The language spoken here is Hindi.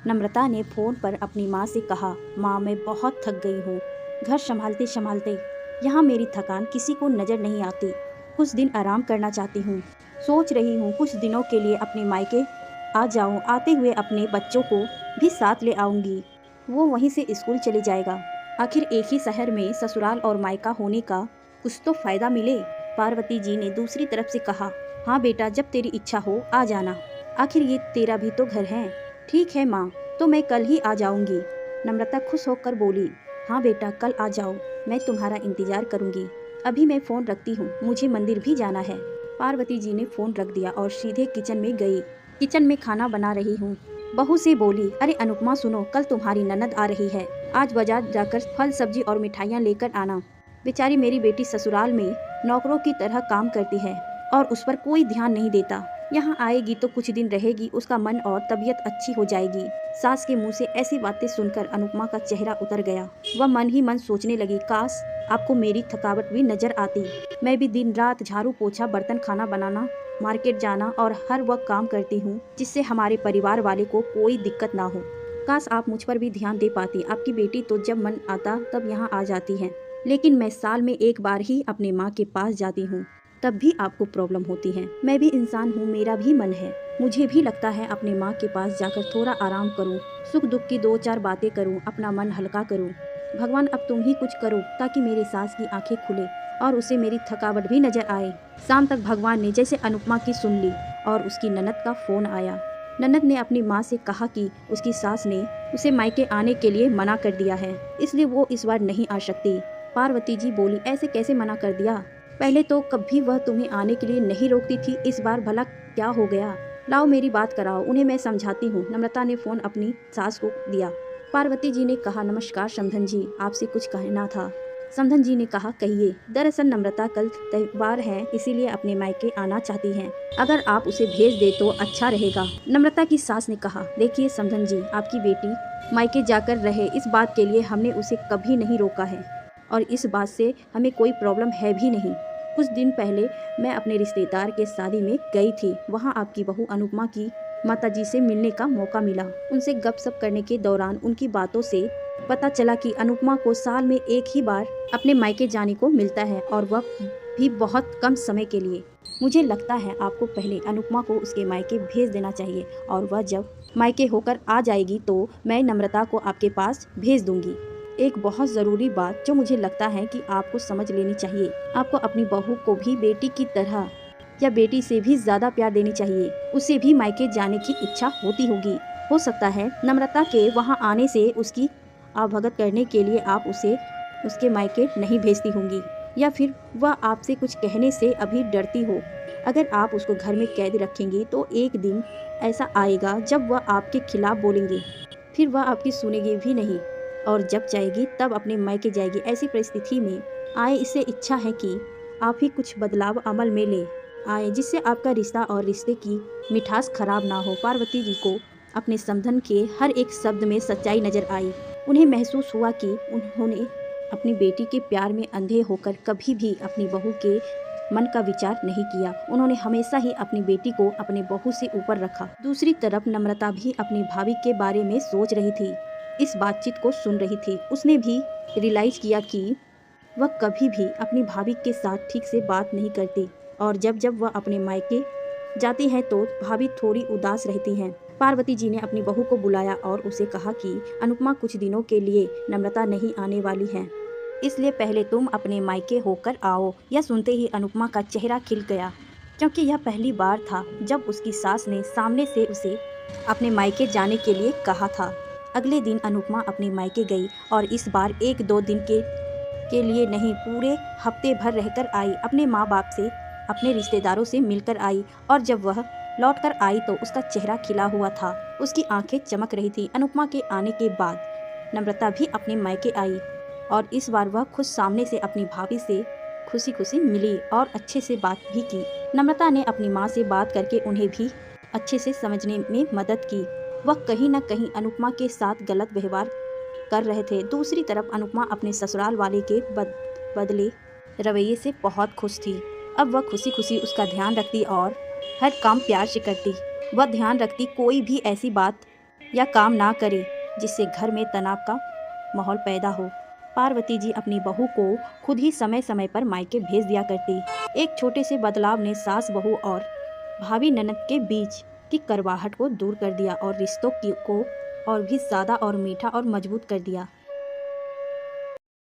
नम्रता ने फ़ोन पर अपनी माँ से कहा, माँ मैं बहुत थक गई हूँ। घर संभालते संभालते यहाँ मेरी थकान किसी को नज़र नहीं आती। कुछ दिन आराम करना चाहती हूँ। सोच रही हूँ कुछ दिनों के लिए अपने मायके आ जाऊँ। आते हुए अपने बच्चों को भी साथ ले आऊँगी। वो वहीं से स्कूल चले जाएगा। आखिर एक ही शहर में ससुराल और मायका होने का कुछ तो फ़ायदा मिले। पार्वती जी ने दूसरी तरफ से कहा, हाँ बेटा जब तेरी इच्छा हो आ जाना। आखिर ये तेरा भी तो घर है। ठीक है माँ, तो मैं कल ही आ जाऊँगी। नम्रता खुश होकर बोली, हाँ बेटा कल आ जाओ, मैं तुम्हारा इंतज़ार करूँगी। अभी मैं फ़ोन रखती हूँ, मुझे मंदिर भी जाना है। पार्वती जी ने फ़ोन रख दिया और सीधे किचन में गई। किचन में खाना बना रही हूँ। बहू से बोली, अरे अनुपमा सुनो, कल तुम्हारी ननद आ रही है। आज बाजार जाकर फल सब्जी और मिठाइयाँ लेकर आना। बेचारी मेरी बेटी ससुराल में नौकरों की तरह काम करती है और उस पर कोई ध्यान नहीं देता। यहाँ आएगी तो कुछ दिन रहेगी, उसका मन और तबीयत अच्छी हो जाएगी। सास के मुंह से ऐसी बातें सुनकर अनुपमा का चेहरा उतर गया। वह मन ही मन सोचने लगी, काश आपको मेरी थकावट भी नजर आती। मैं भी दिन रात झाड़ू पोछा बर्तन खाना बनाना मार्केट जाना और हर वक्त काम करती हूँ, जिससे हमारे परिवार वाले को कोई दिक्कत ना हो। काश आप मुझ पर भी ध्यान दे पाती। आपकी बेटी तो जब मन आता तब यहाँ आ जाती है, लेकिन मैं साल में एक बार ही अपने माँ के पास जाती हूँ, तब भी आपको प्रॉब्लम होती है। मैं भी इंसान हूँ, मेरा भी मन है। मुझे भी लगता है अपने माँ के पास जाकर थोड़ा आराम करूँ, सुख दुख की दो चार बातें करूँ, अपना मन हल्का करूँ। भगवान अब तुम ही कुछ करो ताकि मेरी सास की आंखें खुले और उसे मेरी थकावट भी नजर आए। शाम तक भगवान ने जैसे अनुपमा की सुन ली और उसकी ननद का फोन आया। ननद ने अपनी माँ से कहा कि उसकी सास ने उसे मायके आने के लिए मना कर दिया है, इसलिए वो इस बार नहीं आ सकती। पार्वती जी बोली, ऐसे कैसे मना कर दिया? पहले तो कभी वह तुम्हें आने के लिए नहीं रोकती थी, इस बार भला क्या हो गया? लाओ मेरी बात कराओ, उन्हें मैं समझाती हूँ। नम्रता ने फोन अपनी सास को दिया। पार्वती जी ने कहा, नमस्कार समधन जी, आपसे कुछ कहना था। समधन जी ने कहा, कहिए। दरअसल नम्रता कल त्योहार है, इसीलिए अपने मायके आना चाहती हैं। अगर आप उसे भेज दे तो अच्छा रहेगा। नम्रता की सास ने कहा, देखिए समधन जी, आपकी बेटी मायके जाकर रहे, इस बात के लिए हमने उसे कभी नहीं रोका है और इस बात से हमें कोई प्रॉब्लम है भी नहीं। कुछ दिन पहले मैं अपने रिश्तेदार के शादी में गई थी। वहाँ आपकी बहू अनुपमा की माताजी से मिलने का मौका मिला। उनसे गपशप करने के दौरान उनकी बातों से पता चला कि अनुपमा को साल में एक ही बार अपने मायके जाने को मिलता है और वह भी बहुत कम समय के लिए। मुझे लगता है आपको पहले अनुपमा को उसके मायके भेज देना चाहिए और वह जब मायके होकर आ जाएगी तो मैं नम्रता को आपके पास भेज दूंगी। एक बहुत ज़रूरी बात जो मुझे लगता है कि आपको समझ लेनी चाहिए, आपको अपनी बहू को भी बेटी की तरह या बेटी से भी ज़्यादा प्यार देनी चाहिए। उसे भी मायके जाने की इच्छा होती होगी। हो सकता है नम्रता के वहाँ आने से उसकी आवभगत करने के लिए आप उसे उसके मायके नहीं भेजती होंगी, या फिर वह आपसे कुछ कहने से अभी डरती हो। अगर आप उसको घर में कैद रखेंगी तो एक दिन ऐसा आएगा जब वह आपके खिलाफ बोलेंगे, फिर वह आपकी सुनेगी भी नहीं और जब जाएगी तब अपने मायके जाएगी। ऐसी परिस्थिति में आए, इससे इच्छा है कि आप ही कुछ बदलाव अमल में ले आए, जिससे आपका रिश्ता और रिश्ते की मिठास खराब ना हो। पार्वती जी को अपने समधन के हर एक शब्द में सच्चाई नजर आई। उन्हें महसूस हुआ कि उन्होंने अपनी बेटी के प्यार में अंधे होकर कभी भी अपनी बहू के मन का विचार नहीं किया। उन्होंने हमेशा ही अपनी बेटी को अपने बहू से ऊपर रखा। दूसरी तरफ नम्रता भी अपनी भाभी के बारे में सोच रही थी, इस बातचीत को सुन रही थी। उसने भी रियलाइज किया कि वह कभी भी अपनी भाभी के साथ ठीक से बात नहीं करती और जब जब वह अपने मायके जाती है तो भाभी थोड़ी उदास रहती हैं। पार्वती जी ने अपनी बहू को बुलाया और उसे कहा कि अनुपमा कुछ दिनों के लिए नम्रता नहीं आने वाली है, इसलिए पहले तुम अपने मायके होकर आओ। यह सुनते ही अनुपमा का चेहरा खिल गया, क्योंकि यह पहली बार था जब उसकी सास ने सामने से उसे अपने मायके जाने के लिए कहा था। अगले दिन अनुपमा अपने मायके गई और इस बार एक दो दिन के लिए नहीं, पूरे हफ्ते भर रहकर आई। अपने माँ बाप से, अपने रिश्तेदारों से मिलकर आई और जब वह लौट कर आई तो उसका चेहरा खिला हुआ था, उसकी आंखें चमक रही थी। अनुपमा के आने के बाद नम्रता भी अपने मायके आई और इस बार वह खुद सामने से अपनी भाभी से खुशी खुशी मिली और अच्छे से बात भी की। नम्रता ने अपनी माँ से बात करके उन्हें भी अच्छे से समझने में मदद की। वह कहीं न कहीं अनुपमा के साथ गलत व्यवहार कर रहे थे। दूसरी तरफ अनुपमा अपने ससुराल वाले के बदले रवैये से बहुत खुश थी। अब वह खुशी खुशी उसका ध्यान रखती और हर काम प्यार से करती। वह ध्यान रखती कोई भी ऐसी बात या काम ना करे जिससे घर में तनाव का माहौल पैदा हो। पार्वती जी अपनी बहू को खुद ही समय समय पर मायके भेज दिया करती। एक छोटे से बदलाव ने सास बहू और भाभी ननद के बीच की करवाहट को दूर कर दिया और रिश्तों को और भी सादा और मीठा और मजबूत कर दिया।